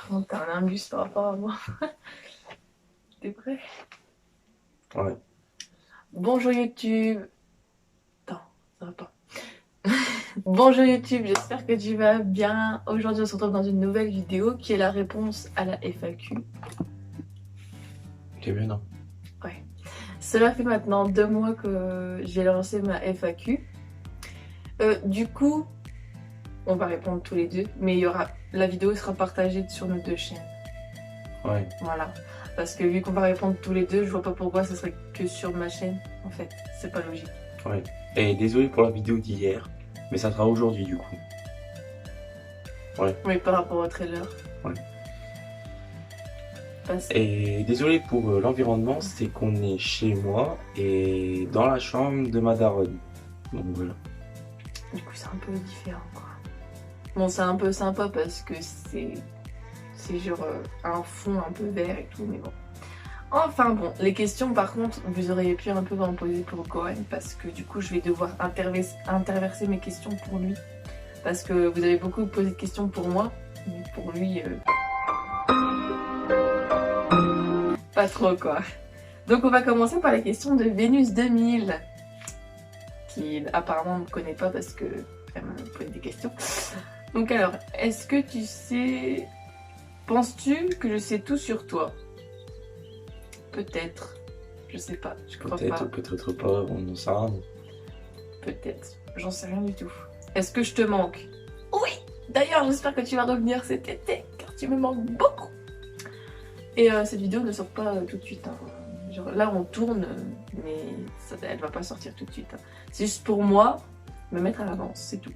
Par contre, t'as un imbus par rapport à moi. T'es prêt? Ouais. Bonjour YouTube. Attends, ça va pas. Bonjour YouTube, j'espère que tu vas bien. Aujourd'hui, on se retrouve dans une nouvelle vidéo qui est la réponse à la FAQ. T'es bien, non? Ouais. Cela fait maintenant 2 mois que j'ai lancé ma FAQ. Du coup, on va répondre tous les deux, mais la vidéo sera partagée sur nos deux chaînes. Ouais. Voilà. Parce que vu qu'on va répondre tous les deux, je vois pas pourquoi ce serait que sur ma chaîne. En fait, c'est pas logique. Ouais. Et désolé pour la vidéo d'hier, mais ça sera aujourd'hui du coup. Ouais. Oui, par rapport au trailer. Ouais. Parce... Et désolé pour l'environnement, c'est qu'on est chez moi et dans la chambre de ma daronne. Donc voilà. Du coup, c'est un peu différent, quoi. Bon, c'est un peu sympa parce que c'est genre un fond un peu vert et tout, mais bon. Enfin bon, les questions par contre, vous auriez pu un peu en poser pour Gohan parce que du coup, je vais devoir interverser mes questions pour lui. Parce que vous avez beaucoup posé de questions pour moi, mais pour lui, pas trop quoi. Donc on va commencer par la question de Vénus 2000, qui apparemment ne me connaît pas parce que elle m'a posé des questions. Donc alors, est-ce que tu sais... Penses-tu que je sais tout sur toi? Peut-être. Je sais pas, je crois pas. Peut-être, peut-être pas, on en sait rien. Peut-être. J'en sais rien du tout. Est-ce que je te manque? Oui! D'ailleurs, j'espère que tu vas revenir cet été, car tu me manques beaucoup. Et cette vidéo ne sort pas tout de suite. Hein. Genre, là, on tourne, mais elle va pas sortir tout de suite. Hein. C'est juste pour moi, me mettre à l'avance, c'est tout.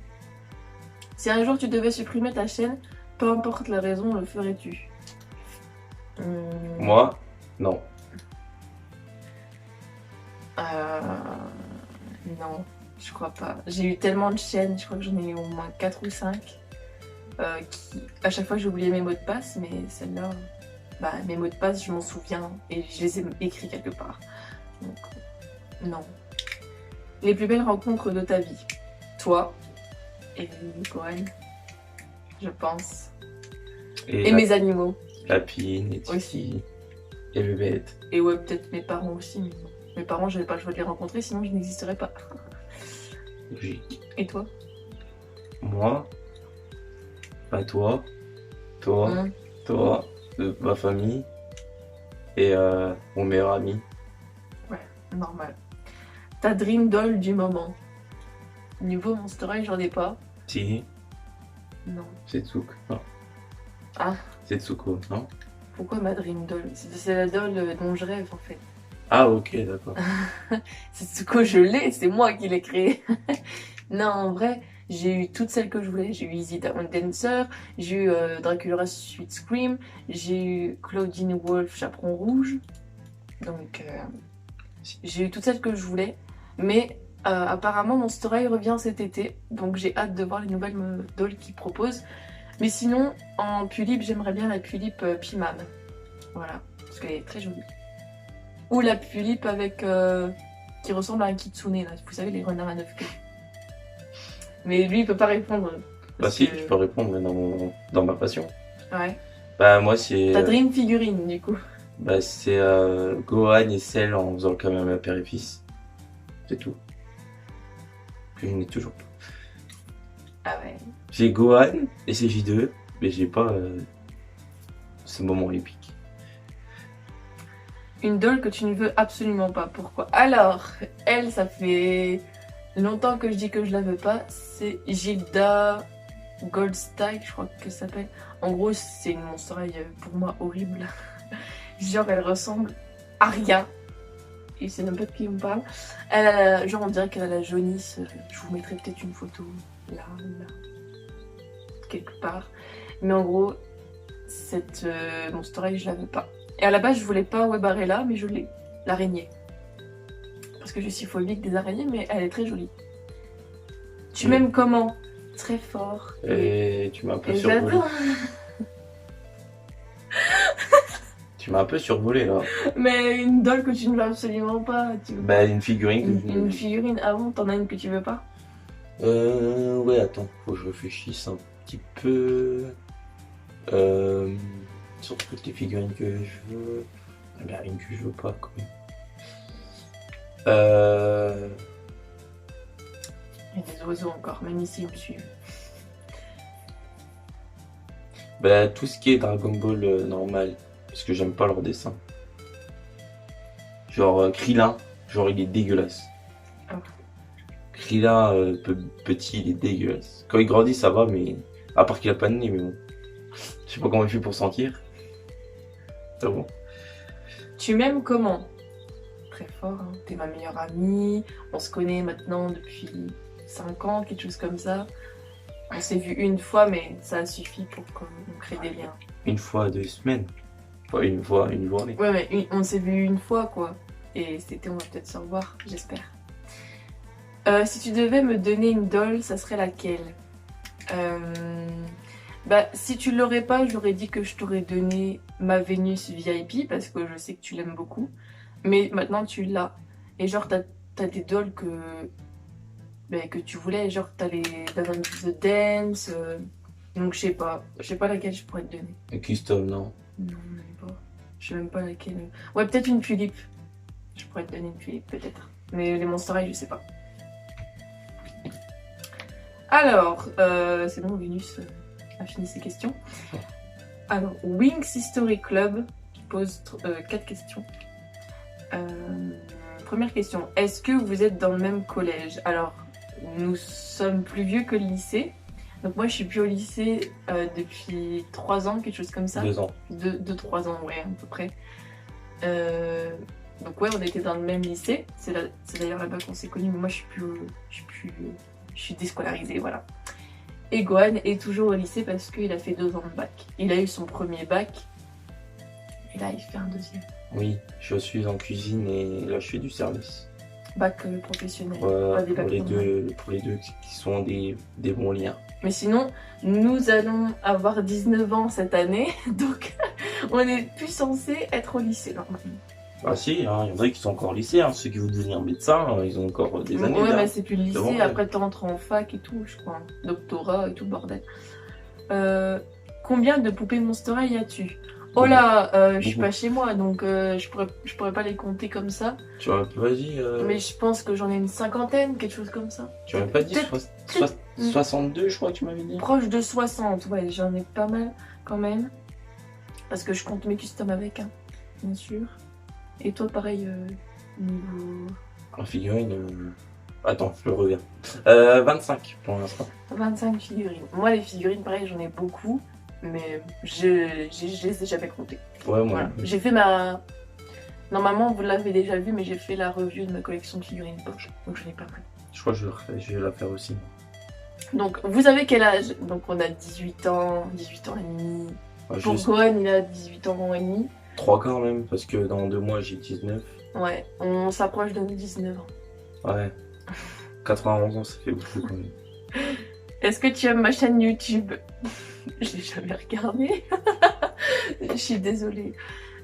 Si un jour tu devais supprimer ta chaîne, peu importe la raison, le ferais-tu? Moi, non. Non, je crois pas. J'ai eu tellement de chaînes, je crois que j'en ai eu au moins 4 ou 5. À chaque fois j'ai oublié mes mots de passe, mais celle-là, bah, mes mots de passe, je m'en souviens et je les ai écrits quelque part. Donc, non. Les plus belles rencontres de ta vie? Toi et Gohan, je pense. Et mes animaux. Lapine, et Titi, et Bébête. Et ouais, peut-être mes parents aussi, mais non. Mes parents, j'avais pas le choix de les rencontrer, sinon je n'existerais pas. Logique. Et toi? Moi, bah toi, ma famille et mon meilleur ami. Ouais, normal. Ta dream doll du moment? Niveau Monster High, j'en ai pas. Si, Non. c'est Tsuko. Non. Ah, C'est Tsuko, non? pourquoi ma dream doll? C'est la doll dont je rêve en fait. Ah ok, d'accord. C'est ce que je l'ai, c'est moi qui l'ai créé. Non, en vrai, j'ai eu toutes celles que je voulais. J'ai eu Easy Dancer, j'ai eu Dracula Sweet Scream, j'ai eu Claudine Wolf Chaperon Rouge. Donc, j'ai eu toutes celles que je voulais. Mais apparemment, Monster High revient cet été. Donc, j'ai hâte de voir les nouvelles dolls qu'ils proposent. Mais sinon, en Pulip, j'aimerais bien la Pulip Pimam. Voilà, parce qu'elle est très jolie. Ou la Pulip avec... qui ressemble à un kitsune, là. Vous savez, les renards à 9 queues. Mais lui, il peut pas répondre. Bah si, je peux répondre dans ma passion. Ouais. Bah moi c'est... Ta dream figurine, du coup. Bah c'est Gohan et Cell en faisant le Kamehameha père et fils. C'est tout. Puis je n'ai toujours pas. Ah ouais. J'ai Gohan et c'est J2, mais j'ai pas ce moment épique. Une doll que tu ne veux absolument pas. Pourquoi? Alors, elle, ça fait longtemps que je dis que je la veux pas. C'est Gilda Goldstyle, je crois que ça s'appelle. En gros, c'est une Monster High pour moi horrible. Genre, elle ressemble à rien. Et c'est même pas de qui on parle. Elle a genre, on dirait qu'elle a la jaunisse. Je vous mettrai peut-être une photo là, quelque part. Mais en gros, cette Monster High, je la veux pas. Et à la base, je voulais pas Webarella, mais je l'ai. L'araignée. Parce que je suis phobique des araignées, mais elle est très jolie. Tu m'aimes comment? Très fort. Et tu m'as un peu survolé. Tu m'as un peu survolé là. Mais une doll que tu ne veux absolument pas. Bah une figurine. Une figurine. Ah bon, t'en as une que tu veux pas? Ouais, attends, faut que je réfléchisse un petit peu. sur toutes les figurines que je veux. Il y en a une que je veux pas, quoi. Il y a des oiseaux encore, même ici ils me suivent. Bah, tout ce qui est Dragon Ball normal, parce que j'aime pas leur dessin. Genre Krillin, genre il est dégueulasse. Oh. Krillin petit, il est dégueulasse. Quand il grandit, ça va, mais à part qu'il a pas de nez, mais bon. Je sais pas comment il fait pour sentir. C'est bon. Tu m'aimes comment? Très fort, hein. T'es ma meilleure amie, on se connaît maintenant depuis 5 ans, quelque chose comme ça. On s'est vu une fois, mais ça a suffi pour qu'on crée des liens. Une fois 2 semaines. Pas une fois, une journée. Ouais, mais on s'est vu une fois, quoi. Et c'était, on va peut-être se revoir, j'espère. Si tu devais me donner une doll, ça serait laquelle? Bah, si tu l'aurais pas, j'aurais dit que je t'aurais donné ma Vénus VIP, parce que je sais que tu l'aimes beaucoup. Mais maintenant, tu l'as. Et genre, t'as des dolls que tu voulais, genre t'as les The Dance, donc je sais pas laquelle je pourrais te donner. Un custom, non. Non, même pas. Je sais même pas laquelle. Ouais, peut-être une tulipe. Je pourrais te donner une tulipe, peut-être. Mais les Monster High, je sais pas. Alors, c'est bon, Vénus a fini ses questions. Alors, Wings History Club qui pose 4 questions. Première question, est-ce que vous êtes dans le même collège? Alors, nous sommes plus vieux que le lycée. Donc moi, je suis plus au lycée depuis 3 ans, quelque chose comme ça. 2 ans. 2-3 ans, ouais, à peu près. Donc ouais, on était dans le même lycée. C'est d'ailleurs là-bas qu'on s'est connus, mais moi, je suis déscolarisée, voilà. Et Gohan est toujours au lycée parce qu'il a fait 2 ans de bac. Il a eu son premier bac. Et là, il fait un deuxième. Oui, je suis en cuisine et là, je fais du service. Bac professionnel, Voilà, pas des bacs pour les deux qui sont des bons liens. Mais sinon, nous allons avoir 19 ans cette année, donc on n'est plus censé être au lycée normalement. Ah si, hein, il y en a qui sont encore au lycée, hein. Ceux qui veulent devenir médecin, ils ont encore des années. Ouais, là. mais c'est plus le lycée, bon, après tu rentres en fac et tout, je crois. Doctorat et tout le bordel. Combien de poupées Monster High as-tu? Oh là, je suis pas chez moi, donc je pourrais pas les compter comme ça. Tu m'as pas dit... Mais je pense que j'en ai une cinquantaine, quelque chose comme ça. Tu m'as pas dit 62, je crois que tu m'avais dit. Proche de 60, ouais, j'en ai pas mal quand même. Parce que je compte mes customs avec, hein, bien sûr. Et toi, pareil, niveau... En figurine... Attends, je reviens. 25 pour l'instant. 25 figurines. Moi, les figurines, pareil, j'en ai beaucoup. Mais je les ai jamais comptées. Ouais, moi. Voilà. J'ai fait ma... Normalement, vous l'avez déjà vu, mais j'ai fait la review de ma collection de figurines poche. Donc j'en ai pas mal. Je crois que je vais la faire aussi. Donc, vous avez quel âge? Donc on a 18 ans et demi. Ouais, Pour Gohan, il a 18 ans et demi. 3 quand même, parce que dans 2 mois, j'ai 19. Ouais, on s'approche de nos 19 ans. Ouais. 91 ans, ça fait beaucoup quand même. Est-ce que tu aimes ma chaîne YouTube? Je l'ai jamais regardée. Je suis désolée.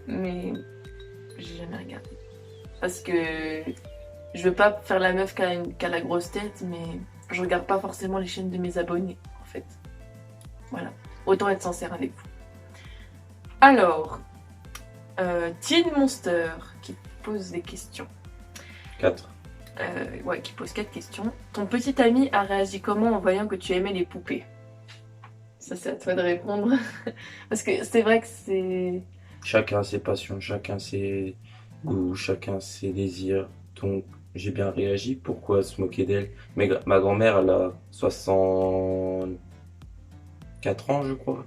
Mais j'ai jamais regardé. Parce que je veux pas faire la meuf qui a la grosse tête, mais je regarde pas forcément les chaînes de mes abonnés, en fait. Voilà. Autant être sincère avec vous. Alors, Teen Monster qui pose des questions. 4. Ouais, qui pose 4 questions. Ton petit ami a réagi comment en voyant que tu aimais les poupées? Ça, c'est à toi de répondre. Parce que c'est vrai que c'est... Chacun ses passions, chacun ses goûts, chacun ses désirs. Donc, j'ai bien réagi. Pourquoi se moquer d'elle? Ma grand-mère, elle a 64 ans, je crois.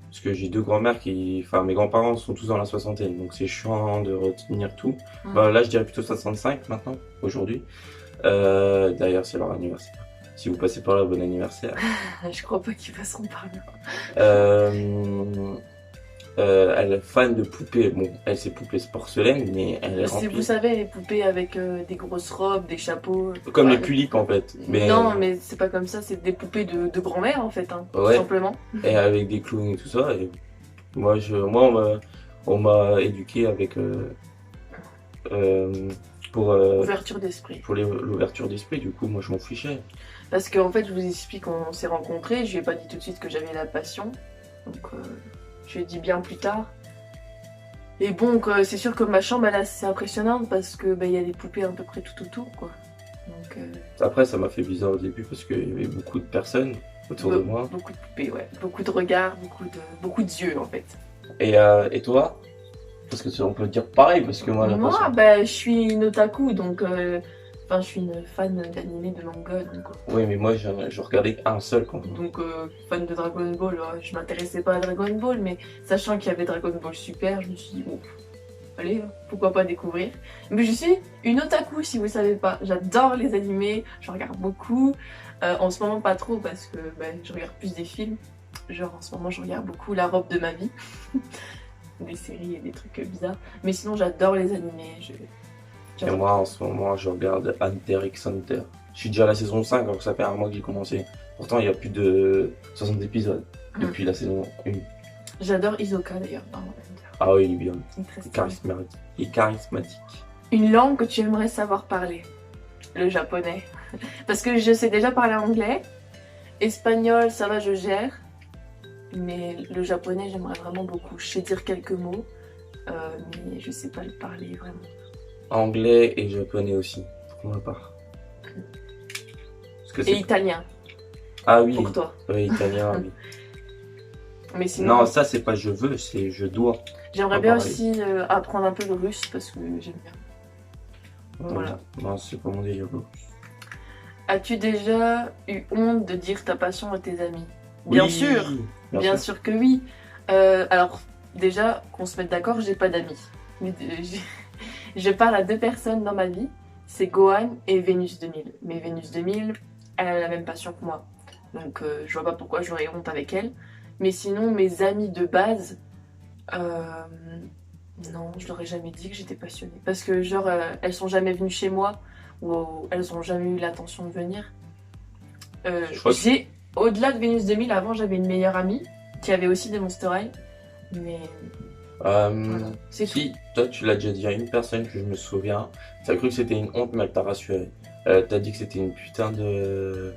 Parce que j'ai 2 grand-mères qui... Enfin, mes grands-parents sont tous dans la soixantaine. Donc, c'est chiant de retenir tout. Bah, là, je dirais plutôt 65 maintenant, aujourd'hui. D'ailleurs, c'est leur anniversaire. Si vous passez par là, bon anniversaire. Je crois pas qu'ils passeront par là. Elle est fan de poupées. Bon, elle, c'est poupées porcelaine, mais elle est Si remplie. vous savez, les poupées avec des grosses robes, des chapeaux... Comme les tulipes, en fait. Mais... Non, mais c'est pas comme ça, c'est des poupées de grand-mère, en fait, hein, Ouais. tout simplement. Et avec des clowns et tout ça. Et moi, on m'a éduqué avec... pour Ouverture d'esprit. pour l'ouverture d'esprit, du coup, moi, je m'en fichais. Parce qu'en fait, je vous explique, on s'est rencontrés, je lui ai pas dit tout de suite que j'avais la passion. Donc, je lui ai dit bien plus tard. Et bon, c'est sûr que ma chambre, elle est assez impressionnante parce que il y a des poupées à peu près tout autour, quoi. Donc, Après, ça m'a fait bizarre au début parce qu'il y avait beaucoup de personnes autour de moi. beaucoup de poupées, ouais. Beaucoup de regards, beaucoup d'yeux, en fait. Et toi? Parce que on peut dire pareil, parce que moi, j'ai Moi, l'impression. je suis une otaku, donc... Enfin, je suis une fan d'anime, de manga, donc... Oui, mais moi, je regardais un seul quand même. Donc, fan de Dragon Ball, je m'intéressais pas à Dragon Ball, mais sachant qu'il y avait Dragon Ball Super, je me suis dit, bon, allez, pourquoi pas découvrir. Mais je suis une otaku, si vous savez pas. J'adore les animés, je regarde beaucoup. En ce moment, pas trop, parce que je regarde plus des films. Genre, en ce moment, je regarde beaucoup La robe de ma vie. Des séries et des trucs bizarres. Mais sinon, j'adore les animés. Et J'adore. moi, en ce moment, je regarde Hunter x Hunter. Je suis déjà à la saison 5, alors que ça fait un mois que j'ai commencé. Pourtant, il y a plus de 60 épisodes depuis la saison 1. J'adore Hisoka, d'ailleurs, dans Hunter. Ah oui, il est bien. Il est très Il est stylé. charismatique. Il est charismatique. Une langue que tu aimerais savoir parler. Le japonais. Parce que je sais déjà parler anglais. Espagnol, ça va, je gère. Mais le japonais, j'aimerais vraiment beaucoup. Je sais dire quelques mots, mais je sais pas le parler vraiment. Anglais et japonais aussi, pour ma part. Parce que Et c'est... italien, Ah oui, pour toi. oui, italien, oui. Mais sinon, Non, ça, c'est pas je veux, c'est je dois. j'aimerais pas bien parler. aussi apprendre un peu le russe parce que j'aime bien. Voilà. Non, c'est pas mon délire. As-tu déjà eu honte de dire ta passion à tes amis? Bien Oui, sûr, bien sûr que oui. Alors, déjà, qu'on se mette d'accord, j'ai pas d'amis. Mais, je parle à deux personnes dans ma vie, c'est Gohan et Vénus 2000. Mais Vénus 2000, elle a la même passion que moi. Donc je vois pas pourquoi j'aurais honte avec elle. Mais sinon, mes amies de base, euh, non, je leur ai jamais dit que j'étais passionnée. Parce que genre, elles sont jamais venues chez moi, ou elles ont jamais eu l'intention de venir. Je crois que- Au-delà de Vénus 2000, avant j'avais une meilleure amie, qui avait aussi des Monster High. Mais voilà, c'est tout. Si, toi, tu l'as déjà dit à une personne que je me souviens. T'as cru que c'était une honte, mais elle t'a rassuré. T'as dit que c'était une putain de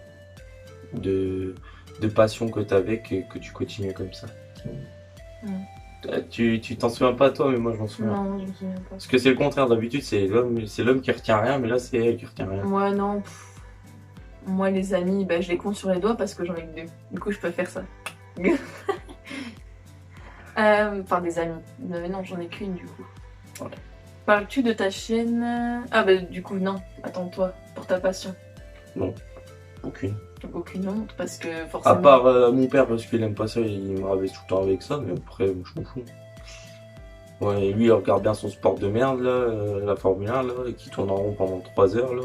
passion que t'avais, que tu continuais comme ça. Mm. Tu t'en souviens pas, toi, mais moi, je m'en souviens. Non, je me souviens pas. Parce que c'est le contraire, d'habitude, c'est l'homme qui retient rien, mais là, c'est elle qui retient rien. Moi, non. Moi, les amis, je les compte sur les doigts parce que j'en ai que deux. Du coup, je peux faire ça. Enfin, des amis. Non, j'en ai qu'une, du coup. Voilà. Parles-tu de ta chaîne? Ah, du coup, non. Attends-toi. Pour ta passion. Non, aucune. Aucune honte, parce que À forcément... part mon père, parce qu'il aime pas ça, il me rabaisse tout le temps avec ça, mais après, moi, je m'en fous. Ouais, et lui, il regarde bien son sport de merde, là, la Formule 1, là, et qui tourne en rond pendant 3 heures, là.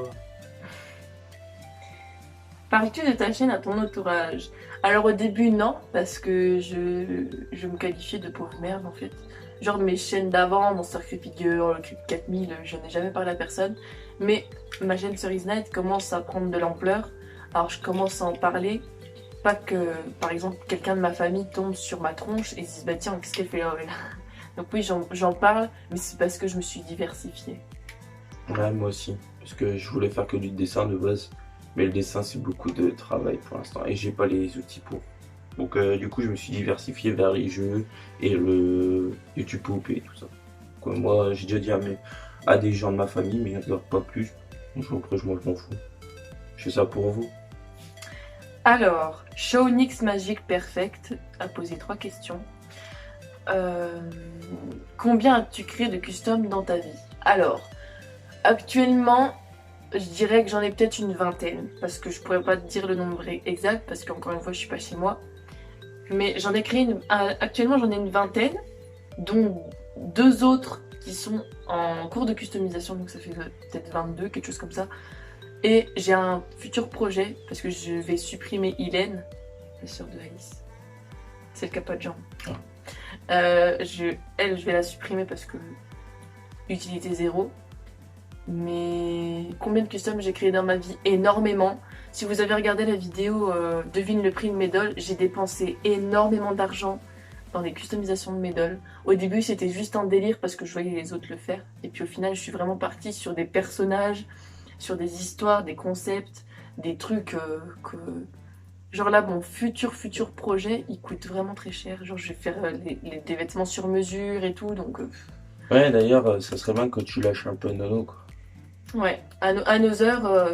Parles-tu de ta chaîne à ton entourage? Alors au début non, parce que je me qualifiais de pauvre merde en fait. Genre mes chaînes d'avant, Monster Creepy Girl, Creep 4000, je n'ai jamais parlé à personne. Mais ma chaîne Cerise Night commence à prendre de l'ampleur. Alors je commence à en parler. Pas que par exemple quelqu'un de ma famille tombe sur ma tronche et se dise bah tiens qu'est-ce qu'elle fait là? Donc oui j'en parle, mais c'est parce que je me suis diversifiée. Ouais, moi aussi, parce que je voulais faire que du dessin de base, mais le dessin, c'est beaucoup de travail pour l'instant, et j'ai pas les outils pour. Donc, du coup, je me suis diversifié vers les jeux et le YouTube Poop et tout ça. Donc, moi, j'ai déjà dit à des gens de ma famille, mais pas plus. Donc, après, moi, je m'en fous. Je fais ça pour vous. Alors, Shawnix Magic Perfect a posé 3 questions. Combien as-tu créé de custom dans ta vie? Alors, actuellement, je dirais que j'en ai peut-être une vingtaine, parce que je pourrais pas te dire le nombre exact, parce qu'encore une fois, je suis pas chez moi. Mais j'en ai créé actuellement, j'en ai une vingtaine, dont 2 autres qui sont en cours de customisation, donc ça fait peut-être 22, quelque chose comme ça. Et j'ai un futur projet, parce que je vais supprimer Hélène, la sœur de Alice. Celle qui a pas de jambes. Je vais la supprimer parce que utilité 0. Mais combien de customs j'ai créé dans ma vie? Énormément. Si vous avez regardé la vidéo Devine le prix de mes dolls, j'ai dépensé énormément d'argent dans des customisations de mes dolls. Au début c'était juste un délire parce que je voyais les autres le faire. Et puis au final je suis vraiment partie sur des personnages, sur des histoires, des concepts, des trucs que... Genre là mon futur projet il coûte vraiment très cher. Genre je vais faire des vêtements sur mesure et tout donc... Ouais, d'ailleurs, ça serait bien que tu lâches un peu Nono, quoi. Ouais, à nos heures,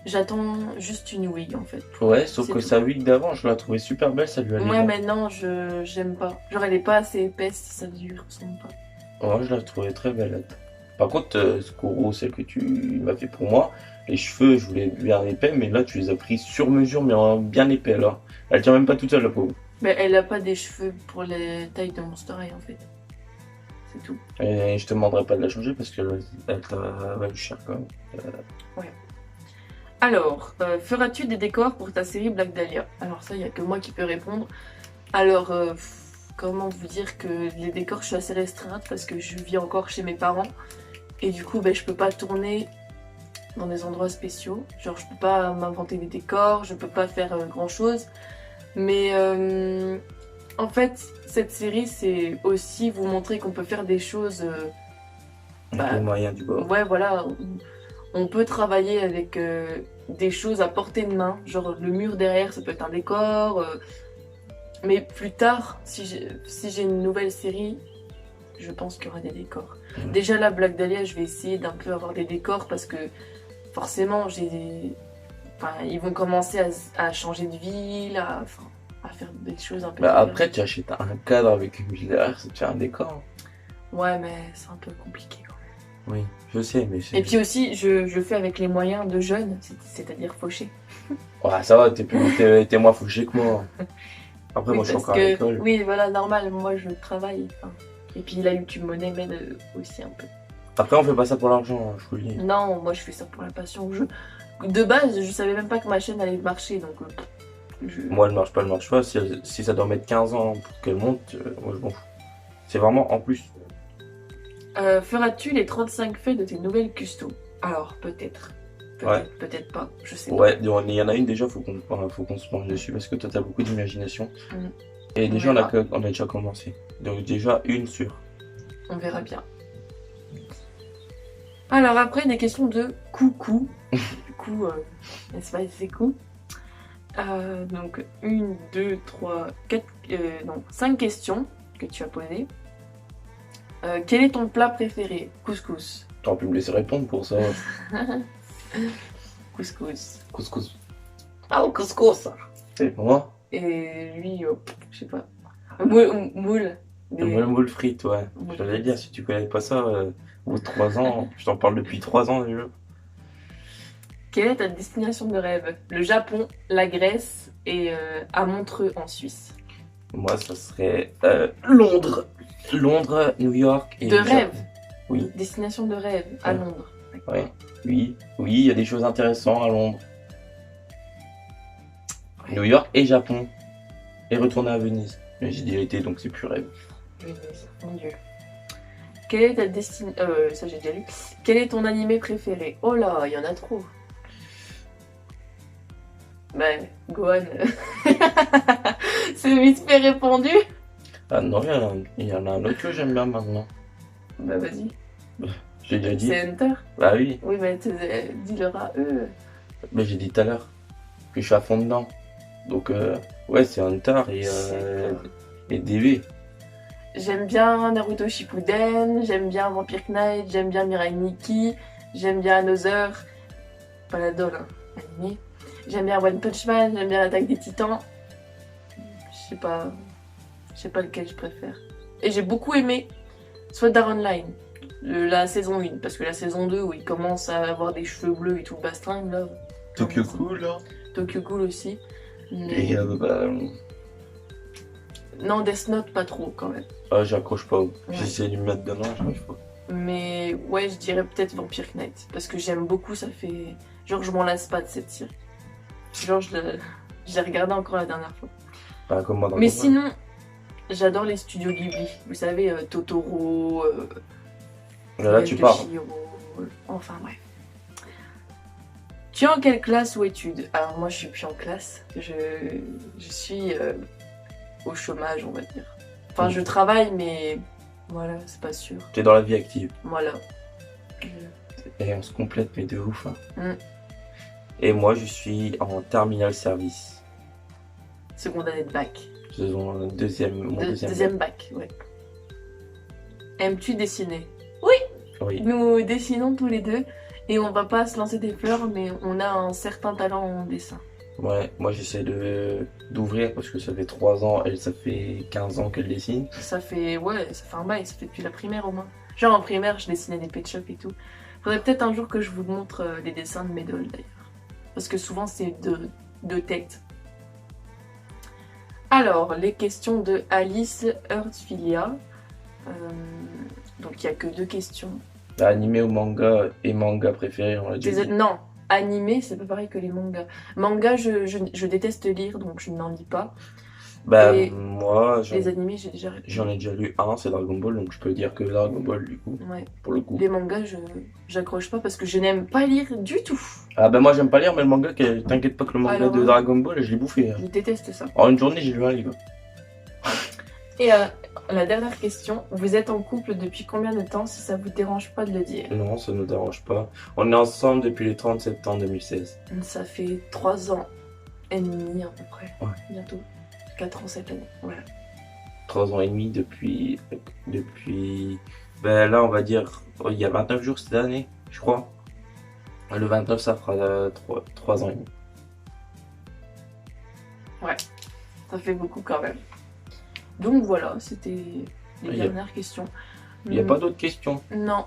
j'attends juste une wig en fait. Ouais, sauf C'est que tout. sa wig d'avant, je la trouvais super belle, ça lui allait Ouais, bien. mais non, j'aime pas. Genre, elle est pas assez épaisse, ça lui ressemble pas. Ouais, je la trouvais très belle. Elle. Par contre, Skoro, celle que tu m'as fait pour moi, les cheveux, je voulais bien épais, mais là, tu les as pris sur mesure, mais bien épais, alors. Elle tient même pas toute seule, la pauvre. Mais elle a pas des cheveux pour les tailles de Monster High en fait. C'est tout. Et je te demanderai pas de la changer parce qu'elle elle t'a valu cher quand même. Ouais. Alors, feras-tu des décors pour ta série Black Dahlia? Alors ça, il n'y a que moi qui peux répondre. Alors, comment vous dire que les décors, je suis assez restreinte parce que je vis encore chez mes parents. Et du coup, ben, je peux pas tourner dans des endroits spéciaux. Genre, je peux pas m'inventer des décors, je peux pas faire grand-chose. Mais en fait, cette série, c'est aussi vous montrer qu'on peut faire des choses... Avec les moyens du bord. ouais, voilà, on peut travailler avec des choses à portée de main, genre le mur derrière, ça peut être un décor. Mais plus tard, si j'ai une nouvelle série, je pense qu'il y aura des décors. Déjà là, Black Dahlia, je vais essayer d'un peu avoir des décors parce que forcément, ils vont commencer à changer de ville, à faire des choses un peu Bah différentes. après, tu achètes un cadre avec une ville derrière, ça te fait un décor. Ouais, mais c'est un peu compliqué quand même. Oui, je sais, mais c'est. Et puis aussi, je fais avec les moyens de jeunes, c'est-à-dire faucher. Ouais, ça va, t'es moins fauché que moi. Après, Oui, moi, je suis parce encore à que, l'école. oui, voilà, normal, moi je travaille. Enfin. Et puis la YouTube Money m'aide aussi un peu. Après, on fait pas ça pour l'argent, hein, je vous le dis. Non, moi je fais ça pour la passion. De base, je savais même pas que ma chaîne allait marcher, donc Moi, elle marche pas. Si ça doit mettre 15 ans pour qu'elle monte, moi, je m'en fous. C'est vraiment en plus. Feras-tu les 35 faits de tes nouvelles custos? Alors, peut-être. Ouais. Peut-être pas, je sais pas. Ouais, il y en a une déjà, faut qu'on se penche dessus parce que toi, t'as beaucoup d'imagination. Mm. Et On déjà, verra. on a déjà commencé. Donc, déjà, une sûre. On verra bien. Alors après, des questions de coucou. Du coup, n'est-ce pas, c'est cool. Donc, 1, 2, 3, 4, non, 5 questions que tu as posées. Quel est ton plat préféré? Couscous. T'aurais pu me laisser répondre pour ça. Couscous. Couscous. Ah, au couscous. C'est pour moi. Et lui, je sais pas. Moule. Le moule frites, ouais. Moule J'allais frites. dire, si tu connais pas ça, au bout de 3 ans, je t'en parle depuis 3 ans déjà. Quelle est ta destination de rêve? Le Japon, la Grèce et à Montreux en Suisse. Moi, ça serait Londres. Londres, New York et De le rêve. Japon. Oui, Destination de rêve à Ouais. Londres. ouais, oui, oui, il y a des choses intéressantes à Londres. New York et Japon. Et retourner à Venise. Mais j'ai dit l'été, donc c'est plus rêve. Venise, mon dieu. Quelle est ta destination... ça j'ai déjà lu. Quel est ton animé préféré? Oh là, il y en a trop. Ben, Gohan. C'est vite fait répondu. Ah non, il y en a un autre que j'aime bien maintenant. Bah vas-y. J'ai déjà dit. C'est Hunter. Bah oui, Oui, mais dis-leur à eux. mais j'ai dit tout à l'heure que je suis à fond dedans. Donc, ouais, c'est Hunter D'accord. et DV. J'aime bien Naruto Shippuden, j'aime bien Vampire Knight, j'aime bien Mirai Nikki, j'aime bien Another, pas la doll, hein, animé. J'aime bien One Punch Man, j'aime bien l'Attaque des Titans. Je sais pas lequel je préfère. Et j'ai beaucoup aimé Sword Art Online, la saison 1, parce que la saison 2 où il commence à avoir des cheveux bleus et tout le bastringue là. Tokyo Ghoul, là. Tokyo Ghoul aussi. Et Non, Death Note pas trop quand même. j'accroche pas. Ouais. J'essaie de me mettre dedans, j'arrive pas. Mais ouais, je dirais peut-être Vampire Knight. Parce que j'aime beaucoup, ça fait... Genre, je m'en lasse pas de cette série. Genre, je l'ai regardé encore la dernière fois. Pas comme moi dans Mais le sinon, j'adore les studios Ghibli. Vous savez, Totoro, là, tu parles. Chihiro, enfin bref. Tu es en quelle classe ou études? Alors moi, je suis plus en classe. Je suis au chômage, on va dire. Enfin, je travaille, mais voilà, c'est pas sûr. T'es dans la vie active. Voilà. Et on se complète, mais de ouf. Hein. Mm. Et moi, je suis en terminal service. Seconde année de bac. Mon deuxième. Deuxième bac, ouais. Aimes-tu dessiner? Oui. Nous dessinons tous les deux et on va pas se lancer des fleurs, mais on a un certain talent en dessin. Ouais, moi j'essaie d'ouvrir parce que ça fait 3 ans, elle ça fait 15 ans qu'elle dessine. Ça fait un bail, ça fait depuis la primaire au moins. Genre en primaire, je dessinais des pet shops et tout. Faudrait peut-être un jour que je vous montre les dessins de mes dolls d'ailleurs. Parce que souvent c'est de tête. Alors, les questions de Alice Hurtfilia. Donc il n'y a que 2 questions. Animé ou manga et manga préféré, on l'a déjà dit. Non, animé, c'est pas pareil que les mangas. Manga, je déteste lire, donc je n'en lis pas. Bah, Et moi, les animés, j'ai déjà j'en ai déjà lu un, c'est Dragon Ball, donc je peux dire que Dragon Ball, du coup, Ouais. pour le coup. Les mangas, j'accroche pas parce que je n'aime pas lire du tout. Ah, bah, moi, j'aime pas lire, mais le manga, t'inquiète pas que le manga Alors, de Dragon Ball, je l'ai bouffé. Je déteste ça. En une journée, j'ai lu un livre. Et la dernière question, vous êtes en couple depuis combien de temps, si ça vous dérange pas de le dire? Non, ça nous dérange pas. On est ensemble depuis le 30 septembre 2016. Ça fait 3 ans et demi à peu près. Ouais. Bientôt. 4 ans cette année. Voilà. 3 ans et demi depuis. Ben là, on va dire, il y a 29 jours cette année, je crois. Le 29, ça fera 3 ans et demi. Ouais, ça fait beaucoup quand même. Donc voilà, c'était les dernières questions. Il n'y a pas d'autres questions. Non.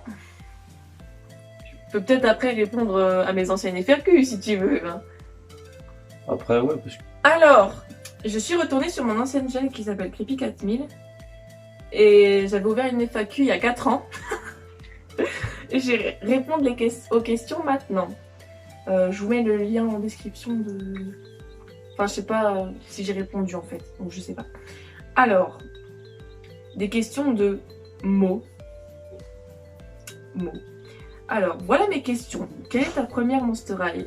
Je peux peut-être après répondre à mes anciennes FRQ si tu veux. Hein. Après, ouais, parce que. Alors, je suis retournée sur mon ancienne chaîne qui s'appelle Creepy 4000. Et j'avais ouvert une FAQ il y a 4 ans. Et je vais répondre aux questions maintenant. Je vous mets le lien en description de... Enfin, je sais pas si j'ai répondu en fait. Donc, je sais pas. Alors, des questions de mots. Alors, voilà mes questions. Quelle est ta première Monster High?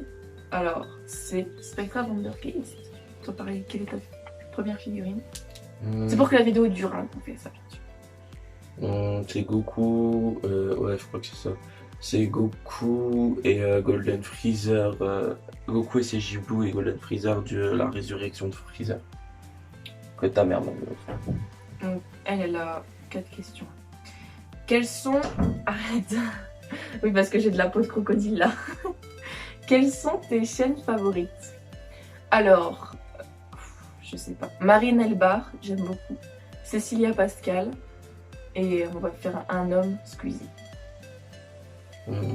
Alors, c'est Spectra Vandergeist. Toi, pareil, quelle est ta première figurine? C'est pour que la vidéo dure, hein, qu'on fait ça. C'est Goku. Ouais, je crois que c'est ça. C'est Goku et Golden Freezer. Goku et ses Blue et Golden Freezer de la résurrection de Freezer. Que ta mère m'a dit. Donc, elle a 4 questions. Quelles sont... Arrête. Oui, parce que j'ai de la peau de crocodile là. Quelles sont tes chaînes favorites? Alors, je sais pas. Marine Elbar, j'aime beaucoup. Cécilia Pascal. Et on va faire un homme, Squeezie.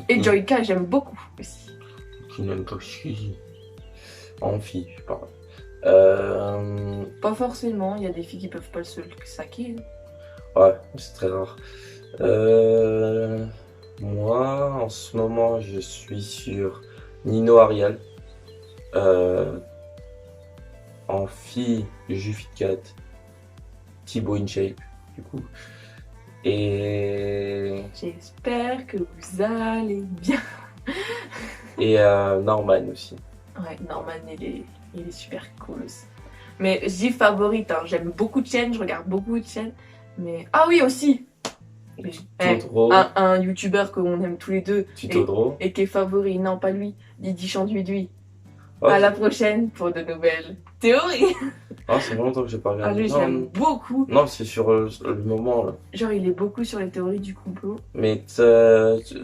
Et Joyka, j'aime beaucoup aussi. Qui n'aime pas Squeezie. En fille, je parle. Pas forcément, il y a des filles qui peuvent pas se le saquer. Ouais, c'est très rare. Moi, en ce moment, je suis sur Nino Arial. En fille, Jufitcat. Thibaut InShape, du coup. Et... J'espère que vous allez bien. Et Norman aussi. Ouais, Norman, il est super cool aussi. Mais je dis favorite, hein. J'aime beaucoup de chaînes, je regarde beaucoup de chaînes. Mais... Ah oui, aussi un youtubeur qu'on aime tous les deux. Tutodro. Et qui est favori. Non, pas lui. Didi Chanduidui. Oh, à la prochaine pour de nouvelles théories. Ah, c'est longtemps que j'ai pas regardé. Ah, lui, je l'aime beaucoup. Non, c'est sur le moment là. Genre, il est beaucoup sur les théories du complot. Mais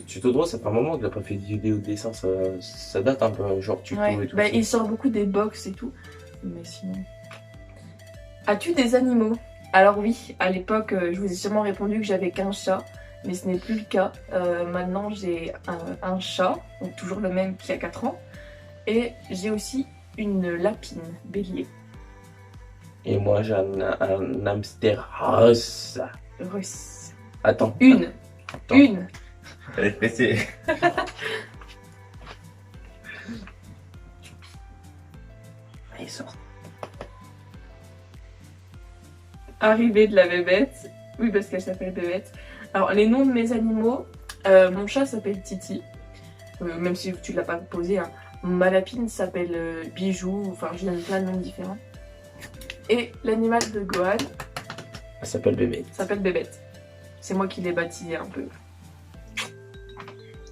Tutodro, ça fait un moment qu'il a pas fait de vidéo de dessin, ça date un peu, genre tuto et tout. Bah, il sort beaucoup des box et tout. Mais sinon. As-tu des animaux? Alors, oui, à l'époque, je vous ai sûrement répondu que j'avais qu'un chat. Mais ce n'est plus le cas. Maintenant, j'ai un chat, donc toujours le même qui a 4 ans. Et j'ai aussi une lapine bélier. Et moi j'ai un hamster russe. Russe. Attends. Une. Elle est pressée. Allez, sort. Arrivée de la bébête. Oui, parce qu'elle s'appelle bébête. Alors, les noms de mes animaux. Mon chat s'appelle Titi. Même si tu ne l'as pas posé, hein. Ma lapine s'appelle Bijou, enfin je donne plein de noms différents. Et l'animal de Gohan s'appelle Bébête. C'est moi qui l'ai baptisé un peu.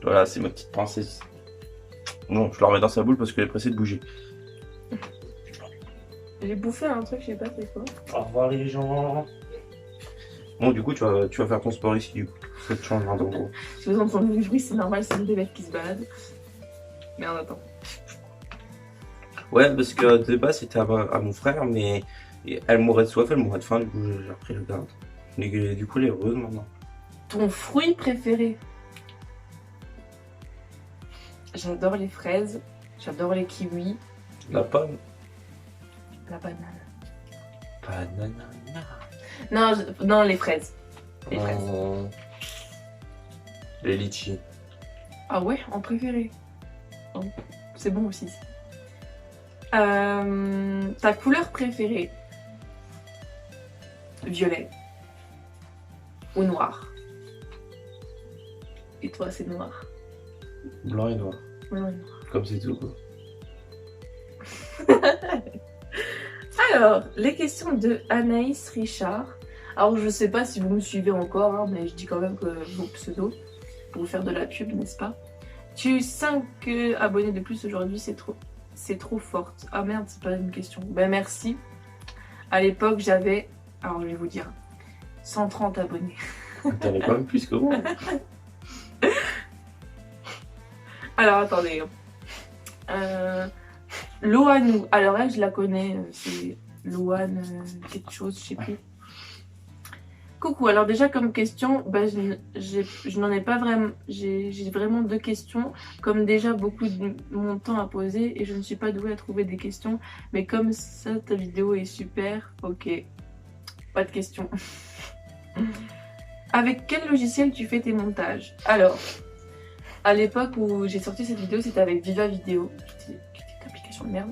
Voilà, c'est ma petite princesse. Non, je la remets dans sa boule parce qu'elle est pressée de bouger. J'ai bouffé un truc, je sais pas c'est quoi. Au revoir les gens. Bon, du coup, tu vas faire ton sport ici, du coup. Ça te changera d'endroit. Si vous entendez du bruit, c'est normal, c'est une bébête qui se balade. Mais on attend. Ouais, parce que de base, c'était à mon frère, mais elle mourait de soif, elle mourait de faim, du coup, j'ai repris le garde. Et du coup, elle est heureuse maintenant. Ton fruit préféré? J'adore les fraises, j'adore les kiwis, La pomme. la banane. Banana. Non, non, les fraises. Les fraises. Les litchis. Ah ouais, en préféré. Oh, c'est bon aussi. Ta couleur préférée? Violet. Ou noir? Et toi, c'est noir. Blanc et noir. Blanc et noir. Comme c'est tout, quoi. Alors, les questions de Anaïs Richard. Alors, je sais pas si vous me suivez encore, hein, mais je dis quand même que vos pseudos, pour vous faire de la pub, n'est-ce pas? Tu as 5 abonnés de plus aujourd'hui, c'est trop forte. Ah merde, c'est pas une question. Ben merci. À l'époque, j'avais, alors je vais vous dire, 130 abonnés. T'en as quand même plus que moi. Alors, attendez. Loanou. Alors, elle, je la connais. C'est Loane quelque chose, je sais plus. Coucou. Alors, déjà, comme question, bah, je n'en ai pas vraiment. J'ai vraiment 2 questions. Comme déjà beaucoup de mon temps à poser et je ne suis pas douée à trouver des questions. Mais comme ça, ta vidéo est super. Ok. Pas de questions. Avec quel logiciel tu fais tes montages? Alors. À l'époque où j'ai sorti cette vidéo, c'était avec Viva Video, qui était une application de merde.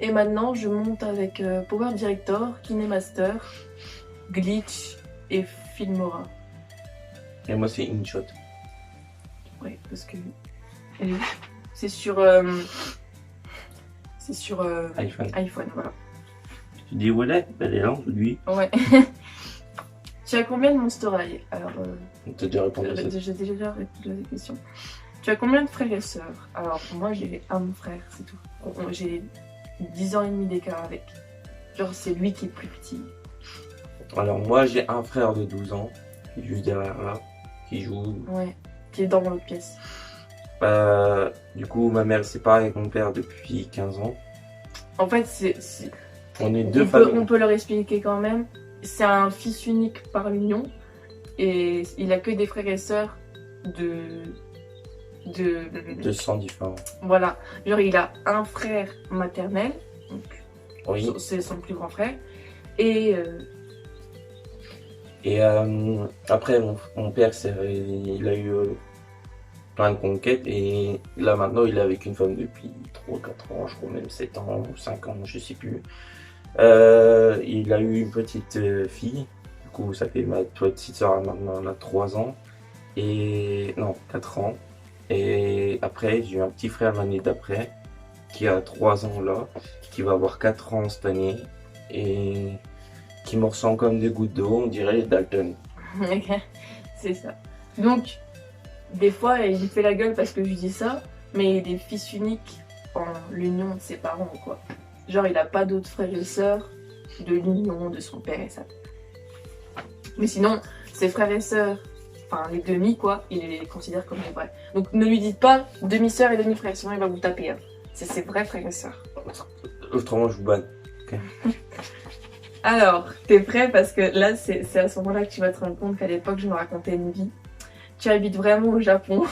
Et maintenant, je monte avec Power Director, KineMaster, Glitch et Filmora. Et moi, c'est InShot. Ouais, parce que c'est sur iPhone, voilà. Tu dis, voilà, elle est là aujourd'hui. Ouais. Tu as combien de Monster High? Alors, T'as déjà répondu à ça. j'ai déjà répondu à cette question. Tu as combien de frères et sœurs? Alors, moi, j'ai un frère, c'est tout. J'ai 10 ans et demi d'écart avec. Genre, c'est lui qui est plus petit. Alors, moi, j'ai un frère de 12 ans, qui est juste derrière là, qui joue. Ouais, qui est dans l'autre pièce. Du coup, ma mère est séparée avec mon père depuis 15 ans. En fait, On est deux familles. On peut leur expliquer quand même. C'est un fils unique par l'union. Et il a que des frères et sœurs De sang différents. Voilà. Genre, il a un frère maternel. Donc, Oui. c'est son plus grand frère. Et après, mon père, il a eu plein de conquêtes. Et là, maintenant, il est avec une femme depuis 3 ou 4 ans, je crois même 7 ans ou 5 ans, je sais plus. Il a eu une petite fille. Du coup, ça fait ma petite soeur maintenant, elle a 3 ans. Et non, 4 ans. Et après, j'ai eu un petit frère l'année d'après, qui a 3 ans là, qui va avoir 4 ans cette année, et qui me ressemble comme des gouttes d'eau, on dirait les Dalton. c'est ça. Donc, des fois, il fait la gueule parce que je dis ça, mais il est fils unique en l'union de ses parents, quoi. Genre, il a pas d'autres frères et sœurs de l'union de son père et sa mère. Mais sinon, ses frères et sœurs, enfin les demi quoi, il les considère comme des vrais. Donc ne lui dites pas demi-sœur et demi-frère, sinon il va vous taper. Hein. C'est ses vrais frères et sœurs. Autrement, je vous banne. Okay. Alors, t'es prêt? Parce que là, c'est à ce moment-là que tu vas te rendre compte qu'à l'époque, je me racontais une vie. Tu habites vraiment au Japon.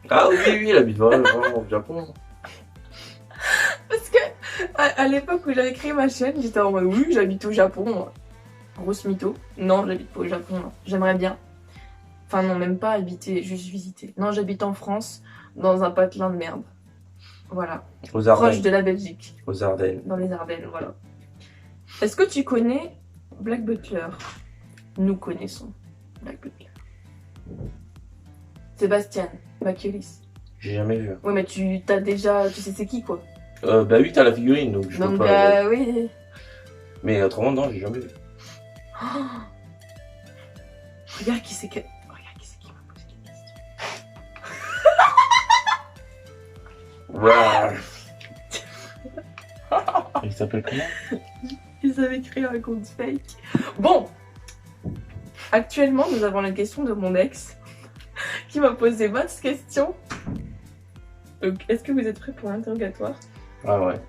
Ah oui, il habite vraiment au Japon. Parce que à l'époque où j'avais créé ma chaîne, j'étais en mode oui, j'habite au Japon. Grosse mytho. Non, j'habite pas au Japon, non. J'aimerais bien. Enfin non, même pas habiter, juste visiter. Non, j'habite en France, dans un patelin de merde. Voilà. Aux Ardennes. Proche de la Belgique. Aux Ardennes. Dans les Ardennes, voilà. Est-ce que tu connais Black Butler? Nous connaissons Black Butler. Sébastien Maculis. J'ai jamais vu. Ouais, mais tu sais c'est qui quoi? Bah oui, t'as la figurine, donc je peux pas... oui. Mais autrement, non, j'ai jamais vu. Oh, regarde qui c'est qui m'a posé cette question. Waouh. Il s'appelle comment? Ils avaient créé un compte fake. Bon, actuellement, nous avons la question de mon ex qui m'a posé 20 questions. Donc, est-ce que vous êtes prêts pour l'interrogatoire? Ah ouais.